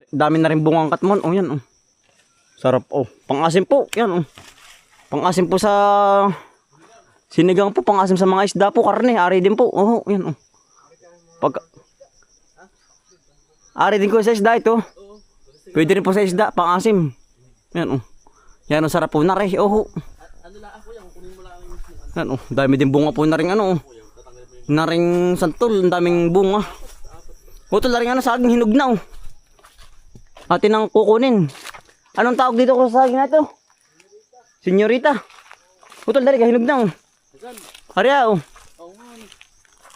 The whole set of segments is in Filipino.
dami na rin bungang katmon. Oh, yan oh. Sarap oh. Pang-asim po. Yan oh. Pang-asim po sa sinigang po, pang-asim sa mga isda po, karne. Ari din po. Oh, yan oh. Ari din ko sa isda ito. Pwede rin po sa isda, pang-asim. Yan oh. Yan oh, sarap po na rin. Oh. Yan oh. Dami din bunga po na rin ano oh. Na rin santol, ang daming bunga. Utol na rin ano, saging hinog na oh. Atin ang kukunin. Anong tawag dito ko sa saging na ito? Senyorita. Utol na rin, hinog na oh. Arya oh.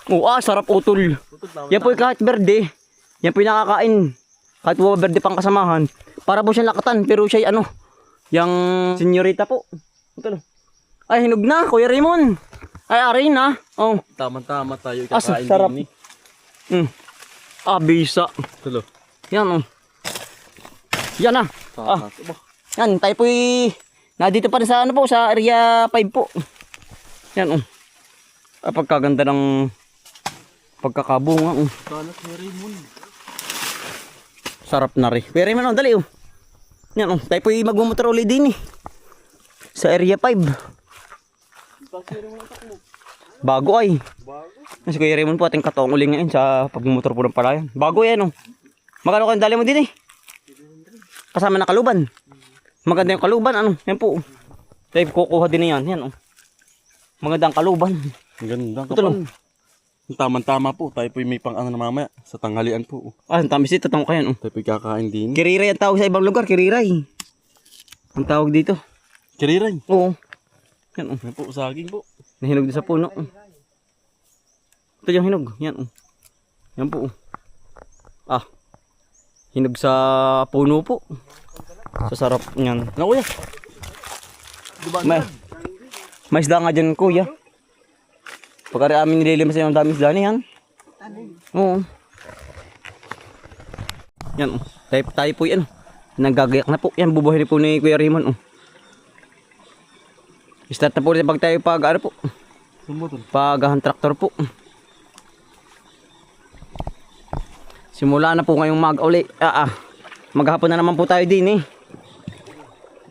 Oh, sarap utol. Yan po kahit berde. Yan po yung nakakain. Kahit po berde pang kasamahan. Para po siyang lakatan, pero siya ano, yung senyorita po. Utol. Ay, hinog na, Kuya Raymond. Ay, aray na. Oh. Tama-tama tayo kakain sarap. din Bisa. Tulo. Yan oh. Yan na. Yan, tayo po'y nandito pa rin sa ano po, sa area 5 po. Yan oh. Pagkaganda ng pagkakabunga oh. Kalat ni Raymond. Sarap na rin. Kuya Raymond oh, dali oh. Yan oh, tayo po'y magmumotor ulit din eh. Sa area 5. Bago ay. Si Kuya Raymond po ating katong uling ngayon sa pagmumotor po ng palayan. Bago yan oh. Magkano kayong dali mo din eh? Kasama na kaluban. Maganda yung kaluban ano. Yan po. Tayo kukuha din yan. Yan oh. Magandang kaluban. Magandang kapal. Tama-tama po. Tayo po may pang ano na mamaya. Sa tanghalian po. Ang tamis dito. Tatang kayan oh. Tayo po kakain din. Kiriray ang tawag sa ibang lugar. Kiriray. Ang tawag dito. Kiriray? Oo. Yan oh. Yan po, saging po. Nahinog din sa puno. Ito yung hinog. Yan oh. Yan po oh. Hinog sa puno po. Sa sarap niyan. Na kuya. May isda nga dyan kuya. Pagkari amin nililimas yung dami isda niyan. Oo. Yan oh. Tayo po yan. Nagagayak na po. Yan bubuhay po ni Kuya Raymond oh. Start na po rin pag tayo ano po. Pagahan traktor po. Simula na po ngayong mag-uli. Maghapon na naman po tayo din eh.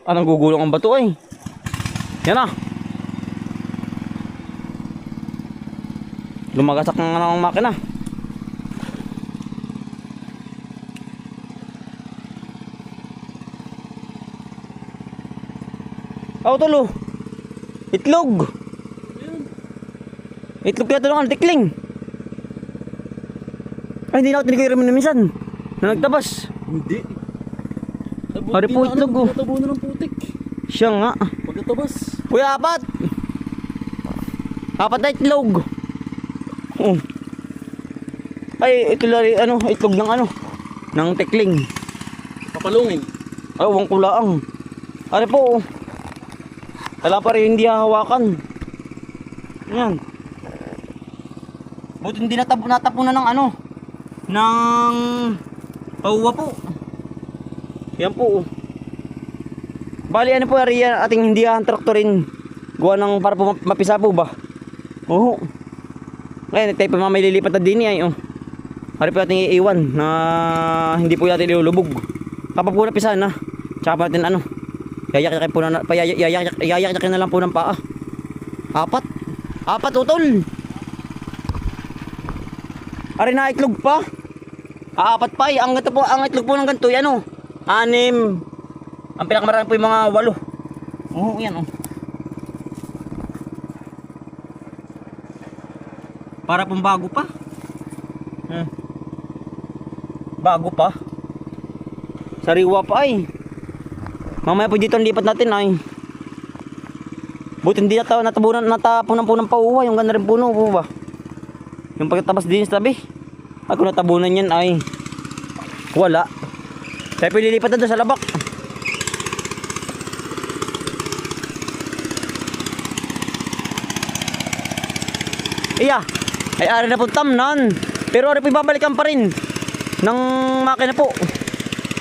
Anong gugulong ang bato eh. Yan ah. Lumagasak ng makina. Tulo. Itlog. Itlog kaya tulungan, tikling. Ay, hindi na ako tinigay rin minsan. Na nagtabas. Hindi. Hari po itlog oh. Natabo na ng putik. Siya nga. Pagkatabas. Kuya, apat. Apat na itlog. Oh. Ay, ito lang ano, itlog ng ano. Ng tikling. Papalungin. Ay, uwang kulaang. Hari po oh. Wala pa rin hindi hahawakan. Yan. Buti hindi natapunan ng ano. Ng pauwa po. Yan po. Bali ano po area ating hindi traktorin. Gawa ng para po mapisa po ba? Oo. Ngayon tayo pa may lilipat na din ay oh. Hari po natin iiwan na hindi po natin ilulubog. Kapag po napisa na. Tsaka natin ano. Yayakin po na yayakin na lang po ng paa. Apat utol. Ari na itlog pa. Apat pa eh. Ang itlog po ng ganito ano. 6. Ang pinakamarami po yung mga 8. Oo, yan oh. Para pong bago pa. Bago pa. Sariwa pa ay. Mamaya po dito ang lipat natin ay. Buti hindi natapunan po ng pauwa. Yung ganda rin puno po ba? Yung pagkatabas din sa tabi. Ay kung natabunan yan ay wala. Kaya pililipat na doon sa labak. Iya. Ay ari na po tamnan. Pero ari po ibabalikan pa rin ng makina po.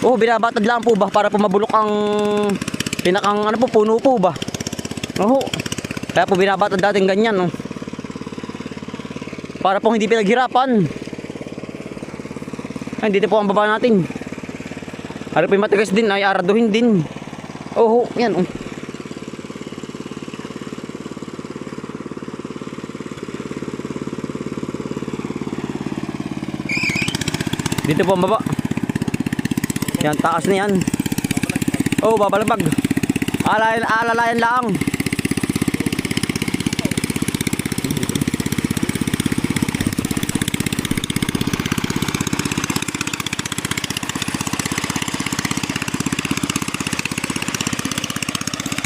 Oh, binabatad lang po ba para po mabulok ang pinakang ano po, puno po ba? Oo. Kaya po binabatad dating ganyan, no. Para po hindi pinaghirapan. Ay, dito po ang baba natin. Ano pa yung matigas din ay araduhin din. Oh, yan oh. Dito po ang baba. Yan, taas na yan. Oh, babalabag. Alalayan lang.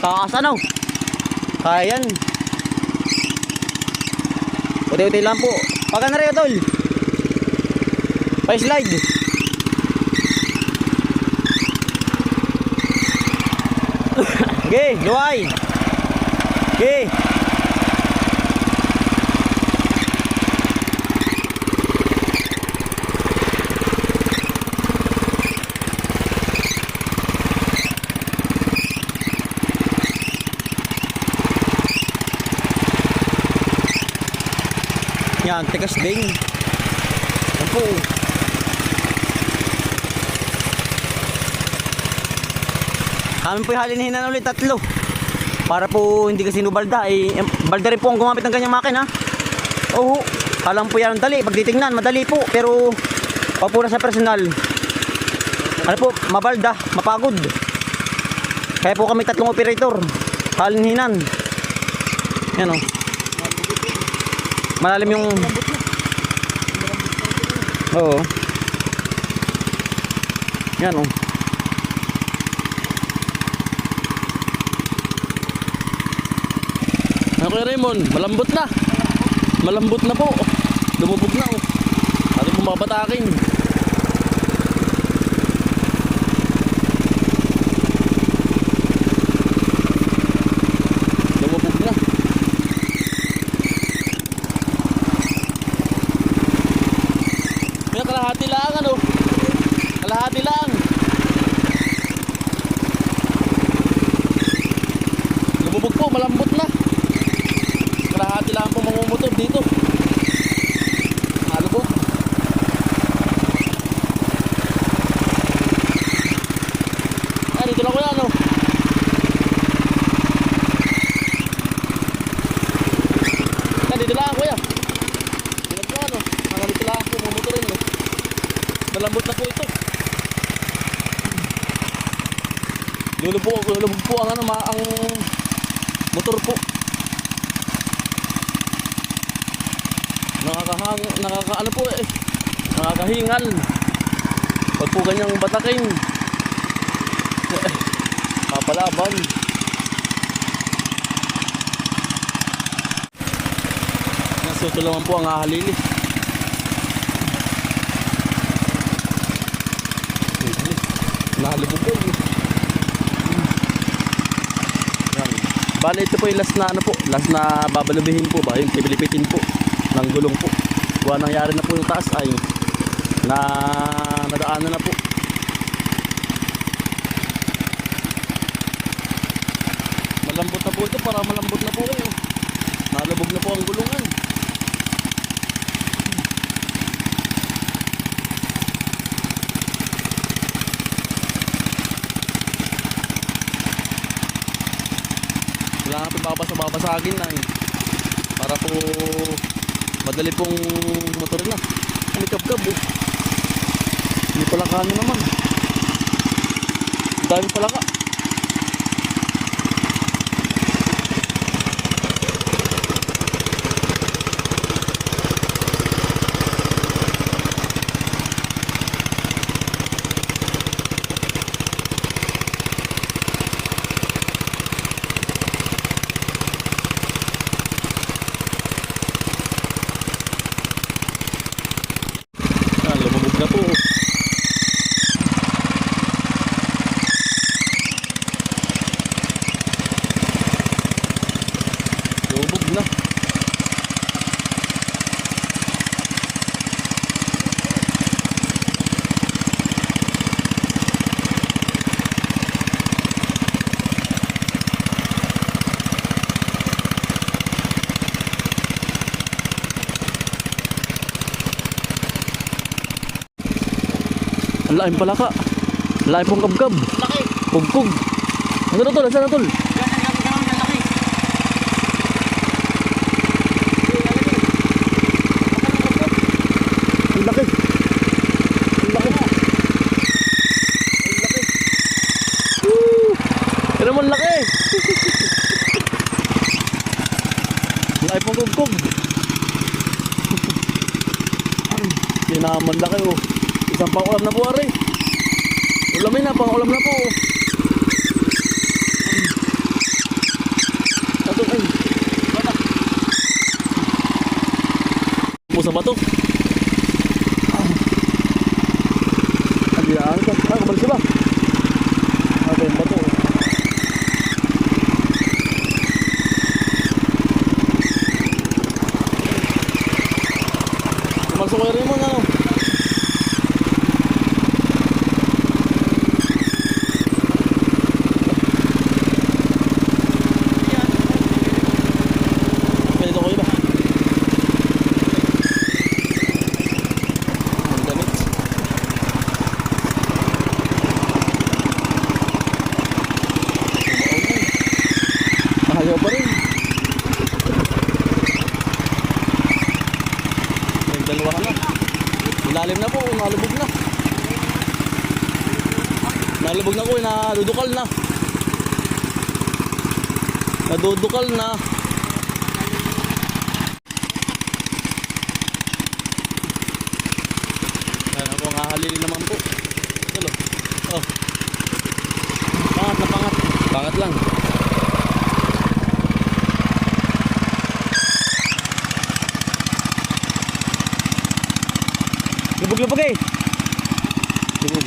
Taas ano? Kaya yan. Uti-uti lang po. Pagka na rin tol. Pa-slide. Okay, luway. Okay. Yan, tikas din. Yan po. Kami po halinahinan ulit 3. Para po hindi kasi nubalda. Balda rin po ang gumamit ng ganyang makina. Oo. Kalang po yan ang dali. Pag titingnan, madali po. Pero pag po sa personal, ano po, mabalda, mapagod. Kaya po kami 3 operator. Halinahinan. Yan o. Malalim yung... Oo. Yan o. Kuya Raymond, malambot na. Malambot na po. Lumubog na oh. Ating bumabatakin. Lumubog na. Kaya kalahati lang ano. Kalahati lang. Lumubog po, malambot na. Kalahati lang po mamumutob dito. Halo po. Dito lang kuya ano. Dito lang kuya. Dito lang ano. Dito lang po mamutorin no. Malambot na po ito. Lulubog po ang ano ang motor po. Nakakaano po eh. Nakakahingal. Pag po ganyang batakin. Papalaban. Nasuto naman po ang hahalili. Nahalubog po eh. Bale ito po yung last na ano po. Last na babalubihin po ba. Yung pipilipitin po. Ng gulong po. Kung nangyari na po yung taas ay nadaanan na po. Malambot na po ito, para malambot na po kayo. Nalubog na po ang gulungan. Kailangan po babasagin na eh. Para po madali pong motor na. Alikab-kab eh. Hindi pala kano naman. Ang dami pala ka. Lumubog na po. Lumubog na. Ang laking pala ka. Laki pong kabkab. Laki. Pugpug. Ano na tol? Saan na tol? Yan, ang laki. Ang laki. Ang laki. Ang laki. Woo! Pero naman laki. Laki pong kubkub. Yan naman laki oh. Isang pang-ulam na po ari. Ulamin na, pang-ulam na po oh. Ato ay. Po sa bato. Yan ka. Ah, kabalik siya ba? Ito yung bato. Magsukay rin mo na no? Ganito ko iba. Ang damit. Ayaw pa rin. May dalawa na. Ilalim na po, nalubog na. Nalubog na po, nadudukal na. Nadudukal na. Yan ako, hahalili naman po. Tulo. Oh. Pangat na pangat. Pangat lang. Lubog-lubog eh. Lubog.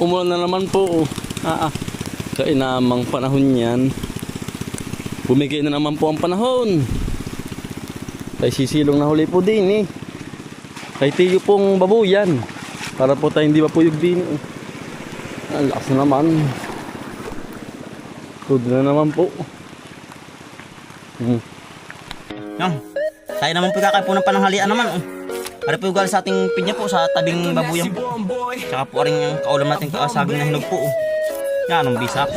Umulan na naman po. Kainamang panahon yan. Bumigay na naman po ang panahon. Tay sisilong na huli po din eh. Tay tiyo pong babuyan. Para po tayo hindi mapuyog din eh. Ang lakas na naman. Tudo na naman po. Yan. Tayo naman po kakain po ng pananghalian naman. Ari po yung galing sa ating pinya po sa tabing babuyan po. Tsaka po rin yung kaulam natin saging na hinog po. Yan, ang bisa po.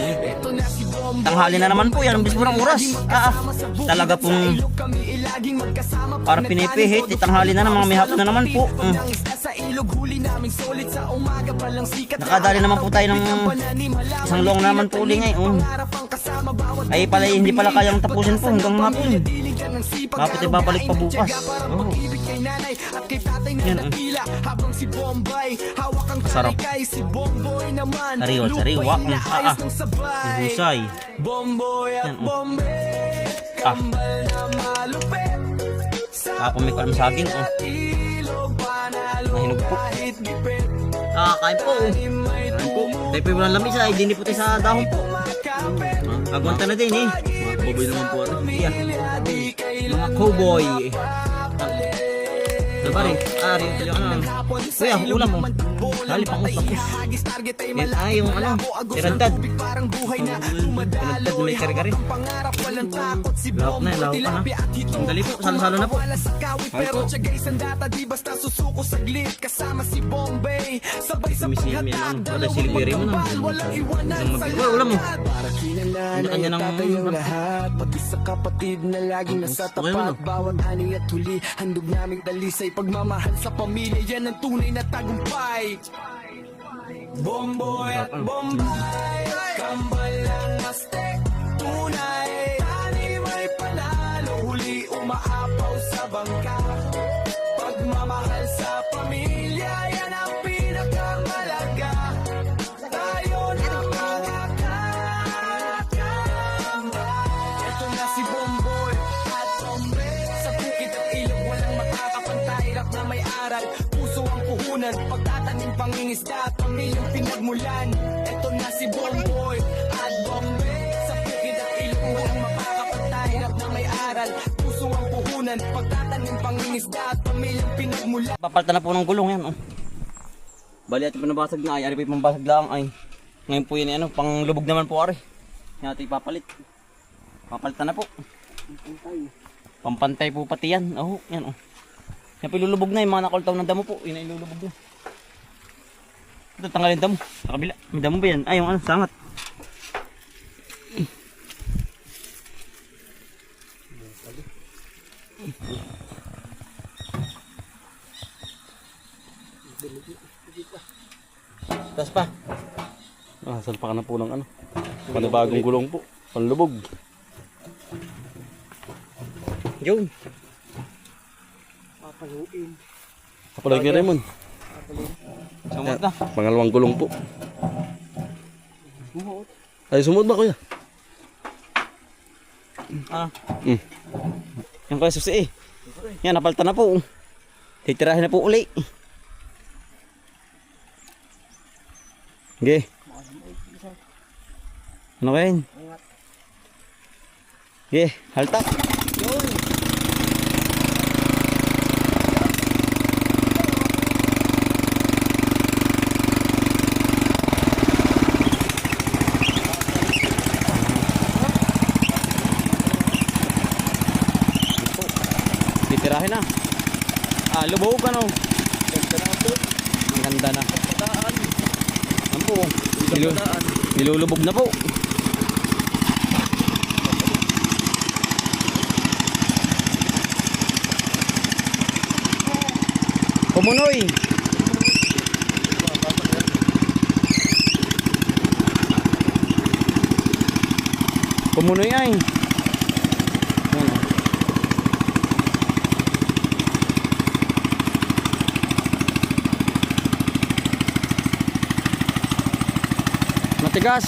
Tanghali na naman po yan, ang bis po ng oras. Talaga pong para pinipihit, tanghali na naman, may hapon na naman po. Nakadali naman po tayo ng isang long naman po uling ay pala hindi pala kayang tapusin po hanggang hapon. Dapat ay babalik pa bukas. Yan masarap. Sariwa. Husay. Yan Ako may kalam saging mahinog po. Kain po. Tayo po walang lamis ay hindi po tayo sa dahon po. Agwanta na din eh. Mga cowboy naman po. Mga cowboy. Diba rin? Rin yung kuya, ulam mo. Hali pang tapos. Yan yung tirantad. Tirantad na may kari-kari. Lahok na, lahok pa na. Ang dali po, salo-salo na po. Hali po. Sumisimi yan. Wala silibiri mo na. Ulam mo. Kanya-kanya ng pati sa kapatid na laging nasa tapat. Bawat ani at huli, handog naming dalisay. Pagmamahal sa pamilya, yan ang tunay na tagumpay. Bomboy at bombay, kambal ang astek, tunay. Tani may panalo, huli umaapaw sa bangka. Pagmamahal sa pamilya, yan ang pinakamalaga. Tayo na mga kakambal. Ito na si Bomboy at Bombe. Sa bukid at ilog, walang makakapantay. Rap na may aral, puso ang puhunan. Pagtatanim pangingisda at pamilyang pinagmulan. Ito na si Bomboy at Bombe. Sa bukid at ilog, walang makakapantay. Rap na may aral, puso ang puhunan. Pagtatanim pangingisda at pamilyang pinagmulan. Papalta na po ng gulong yan. Bali at pinabasag na ay, ari pa yung pambasag lang ay. Ngayon po yun pang lubog naman po ari. Yan natin ipapalit. Papalitan na po. Pampantay po pati yan. Oh, yan oh. Yan po ilulubog na yung mga nakultaw ng damo po. Yun na ilulubog na. Ito, tanggalin damo. Sa kabila. May damo ba yan? Ay, yung ano, sangat. Tas pa. Salpa ka na po ng ano. Panibagong gulong po. Panlubog. Yun. Kapalag ni Raymond. Sumot na. Pangalawang gulong po. Ay, sumod ba kuya? Ah. Mm. Yan kaya susi eh. Yan, napalitan na po. Titirahin na po uli. Okay. Ano kayo? Okay, haltak. Titirahin na. Lubog ka no. Ang ganda na. Ano po? Nilulubog na po. Pumunoy. Pumunoy ay. Ano? Matigas.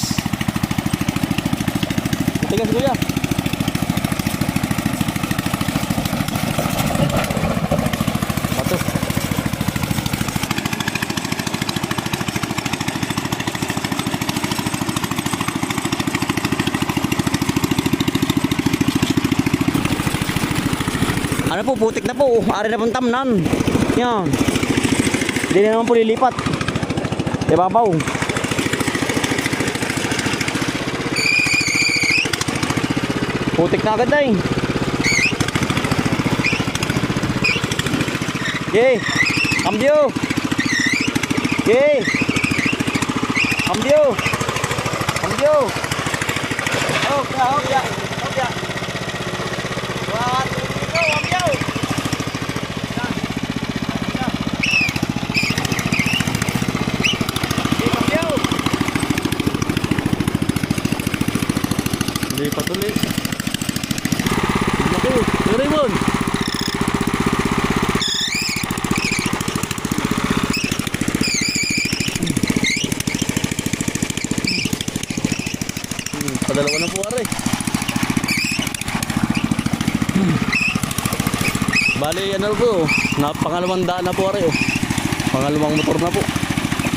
Matigas kuya. Bato. Ano po, putik na po. Ari na pong tamnan. Yan. Hindi na naman po lilipat. Ibabaw. Putik na agad eh. Okay. Cambio. Okay. Cambio. Cambio. Oh, ya. Hindi patuloy. Naku, Raymond. Padalawa na po are. Bali ano po, pangalawang daan na po are oh. Pangalawang motor na po.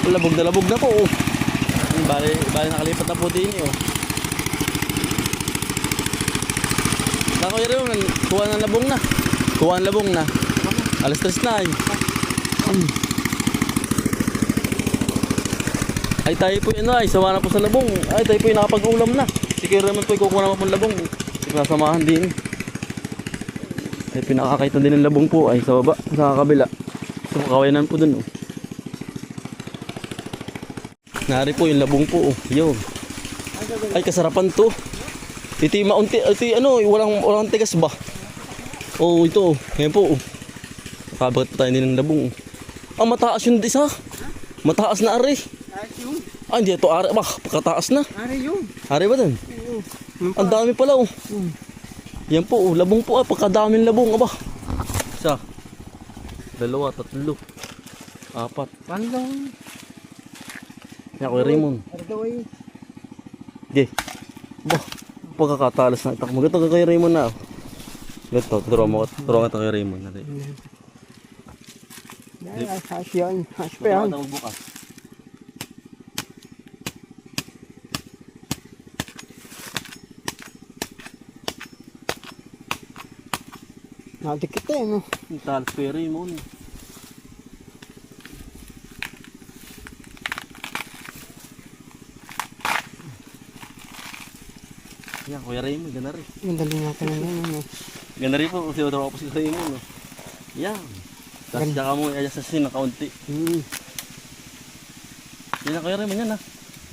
Labog na po oh. Bali nakalipat na po din oh. Bako yun, kuha ng labong na. Kuha ng labong na. Alas 3 na eh. Ay tayo po yun ay, sawa na po sa labong. Ay tayo po yung nakapag-ulam na. Sige naman po, kukuha naman po ng labong. Sinasamahan din. Ay pinakakaitan din ng labong po ay sa baba, sa kabila. So kawayanan po dun oh. Nari po yung labong po oh. Yun. Ay kasarapan to. Ito yung maunti, ito yung ano, walang tigas ba? Oh, ito, ngayon po. Nakabagat pa tayo din ng labong. Ah, mataas yung isa. Mataas na ari. Ah, hindi ito ari ba? Pagkataas na. Ari yun. Ari ba din? Ang dami pala oh. Yan po, oh, labong po ah, pagkadaming labong aba. Isa. 2, 3, 4. Panlong. Yan ko Raymond. Okay. Bah, pagkakatalas na itak mo. Gato ka kay Raymond na. Gato, turuan ka kay Raymond na. Hash yan. Hash pa yan. Bukas. Nadikit eh, no? Talas kay Raymond. Yan, Kuya Raymond, ganda rin. Yung dali natin na yan. Ano. Ganda rin po, kasi daw ako si Raymond. No? Yan. Tapos tsaka mo i-adjust na kaunti. Yan na Kuya Raymond, yan na.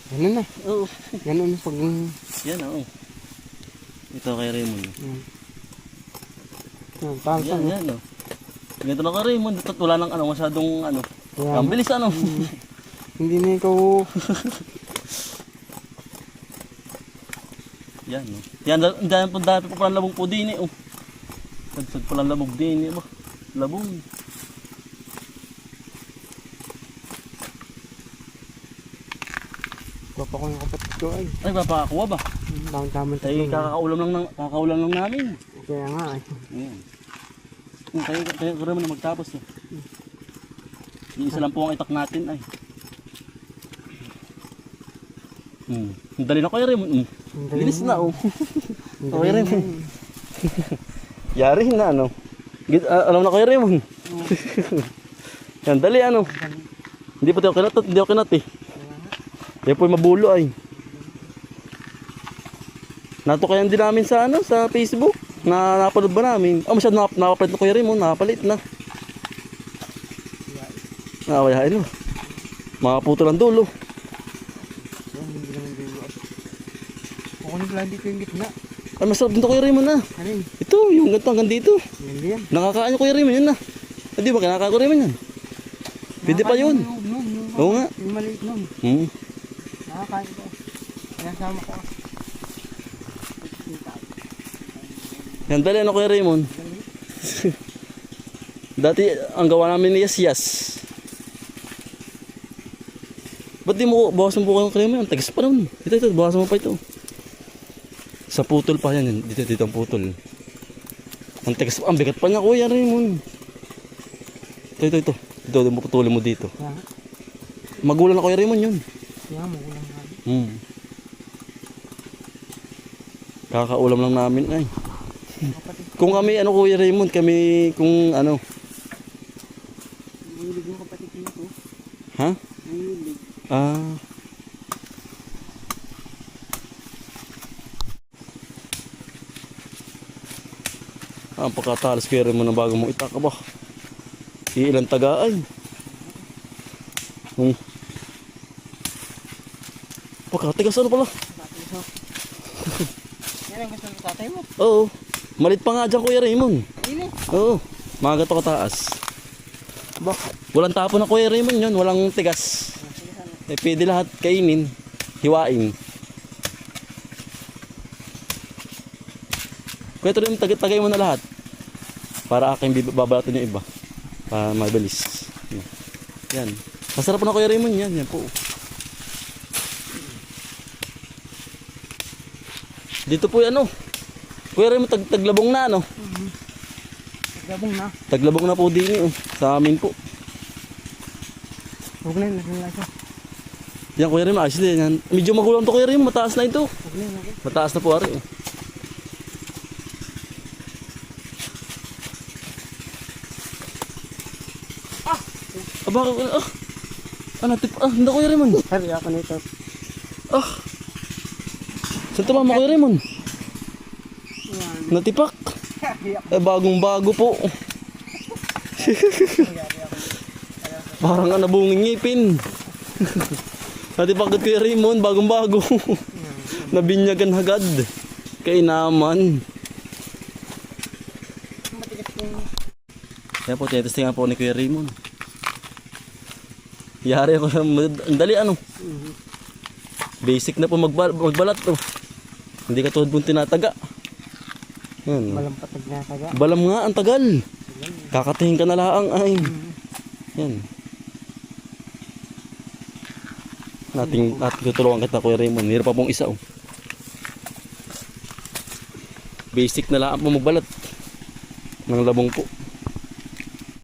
Ganun na. Oo. Ganun pag... Yan na, oo. Ito Kuya Raymond. Tansan. Yan, yan, no. Ganito na Kuya Raymond, wala nang ano, masyadong ano. Yan. Ang bilis ano. Hindi na ikaw... Yan, no. Yan, dahil po dahil po palang labong po din eh, oh. Sagsag palang labog din eh, ba? Labong. Papa ko yung kapatid ko ay. Ay, papakuha ba? Tamang-tamang Ay, kakaulam lang namin. Kaya nga ay. Ayan. Kaya ko naman na magtapos eh. Isa lang po ang itak natin ay. Ang dali na Kuya Raymond. Bilis na oh. Kuya Raymond. Yari na ano. Alam na Kuya Raymond. Yan dali ano. Hindi pa tayo kinat, hindi ako kinat eh. Yan po yung mabulo ay. Natukayan din namin sa ano, sa Facebook. Napanood ba namin? Masyado nakapalit na Kuya Raymond, nakapalit na. Nakapayahin mo. Makaputo ng dulo. Hindi naman dulo. Kukunin pala dito yung gitna. Ay, masarap din to Kuya Raymond na. Ano yun? Ito, yung ganito hanggang dito. Hindi yan. Nakakain yung Kuya Raymond yun na. Hindi ba, kinakain ko Raymond yan. Pwede pa yun. Oo nga. Yung maliit nun. Nakakain ko. Sinasama ko. Yan dali ano Kuya Raymond. Dati ang gawa namin ni Yas. Ba't di mo bawasan po kayo Raymond? Ang tagas pa naman. Ito, bawasan mo pa ito. Sa putol pa yan. Dito ang putol. Ang tagas pa. Ang bigat pa niya Kuya Raymond. Ito. Ito, putulin mo dito. Kaya nga. Magulang na Kuya Raymond yun. Kaya nga, magulang nga. Kakaulam lang namin ay. Kung kami ano Kuya Raymond, kami kung ano. Mahilig yung kapatid ko ito. Ha? Mahilig. Ang pagkatalas Kuya Raymond ng bago mong itaka ba? Iilang taga ay. Pagkatigas ano pala? Yan ang gusto ng tatay mo. Oo. Malit pa nga dyan Kuya Raymond. Ini. Oo. Mga gato kataas. Bakit? Walang tapon na Kuya Raymond yun. Walang tigas. Pwede lahat kainin. Hiwain. Kuya ito rin tagay mo na lahat. Para aking babalatin yung iba. Para mabilis. Yan. Masarap na Kuya Raymond yan. Yan po. Dito po yan Kuya Raymond taglabong na ano. Gabong na. Taglabong na po din sa amin po. Huwag na yun. Huwag Yan Kuya Raymond, ayos din yan. Medyo magulang to Kuya Raymond, mataas na ito. na yun. Mataas na po ari. Bakit? Hindi Kuya Raymond. Hari ako nito. Saan tumama Kuya Raymond? Natipak. Bagong bago po. Parang nabunging ngipin. Natipak Kuya Raymond, bagong bago. Nabinyagan hagad. Kainaman. Kaya po, tinetestingan po ni Kuya Raymond. Yari ako, ang dali Basic na po magbalat Hindi ka tulad pong tinataga. Yan. Balam patag na taga. Balam nga, ang tagal. Kakatingin ka na lang ay. Yan. Nating tutulungan kita Kuya Raymond. Hirap pa pong isa Basic na lang po magbalat ng labong po.